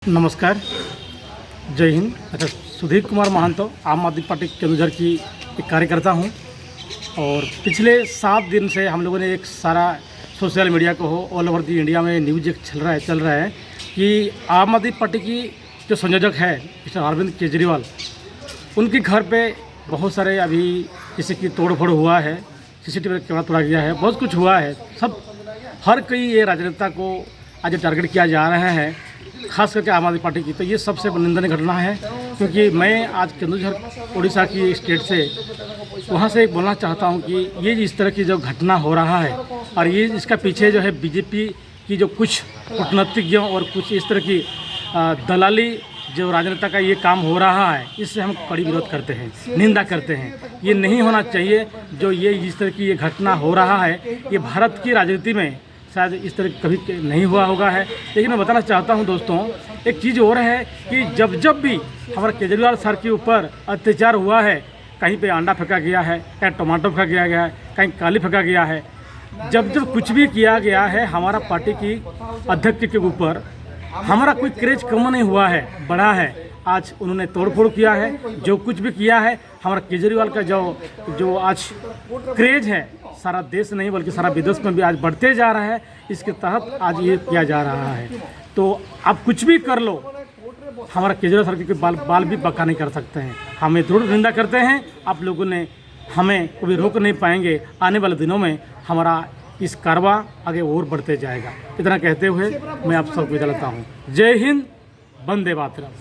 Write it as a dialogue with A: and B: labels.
A: नमस्कार, जय हिंद। अच्छा, सुधीर कुमार महंतो आम आदमी पार्टी केंदुझर की एक कार्यकर्ता हूं और पिछले 7 दिन से हम लोगों ने एक सारा सोशल मीडिया को हो ऑल ओवर दी इंडिया में न्यूज़ एक चल रहा है कि आम आदमी पार्टी की जो संयोजक है मिस्टर अरविंद केजरीवाल, उनके घर पे बहुत सारे अभी किसी की तोड़ फोड़ हुआ है, सीसीटीवी कैमरा तोड़ा गया है, बहुत कुछ हुआ है। सब हर कोई ये राजनेता को आज टारगेट किया जा रहा है, खास करके आम आदमी पार्टी की। तो ये सबसे निंदनीय घटना है, क्योंकि मैं आज केंदुझर उड़ीसा की स्टेट से वहाँ से बोलना चाहता हूँ कि ये इस तरह की जो घटना हो रहा है और ये इसका पीछे जो है बीजेपी की जो कुछ कूटनीतिज्ञों और कुछ इस तरह की दलाली जो राजनेता का ये काम हो रहा है, इससे हम कड़ी विरोध करते हैं, निंदा करते हैं। ये नहीं होना चाहिए। जो ये इस तरह की ये घटना हो रहा है, ये भारत की राजनीति में शायद इस तरह कभी नहीं हुआ होगा है। लेकिन मैं बताना चाहता हूं दोस्तों, एक चीज़ और है कि जब भी हमारे केजरीवाल सर के ऊपर अत्याचार हुआ है, कहीं पे अंडा फेंका गया है, कहीं टमाटो फेंका गया है, कहीं काली फेंका गया है, जब कुछ भी किया गया है हमारा पार्टी की अध्यक्ष के ऊपर, हमारा कोई क्रेज कम नहीं हुआ है, बढ़ा है। आज उन्होंने तोड़फोड़ किया है, जो कुछ भी किया है, हमारा केजरीवाल का जो आज क्रेज है सारा देश नहीं बल्कि सारा विदेश में भी आज बढ़ते जा रहा है। इसके तहत आज ये किया जा रहा है। तो आप कुछ भी कर लो, हमारा केजरीवाल सर के बाल भी बका नहीं कर सकते हैं। हमें जरूर निंदा करते हैं। आप लोगों ने हमें कभी रोक नहीं पाएंगे। आने वाले दिनों में हमारा इस कारवा आगे और बढ़ते जाएगा। इतना कहते हुए मैं आप सबको विदा लेता हूँ। जय हिंद, वंदे मातरम।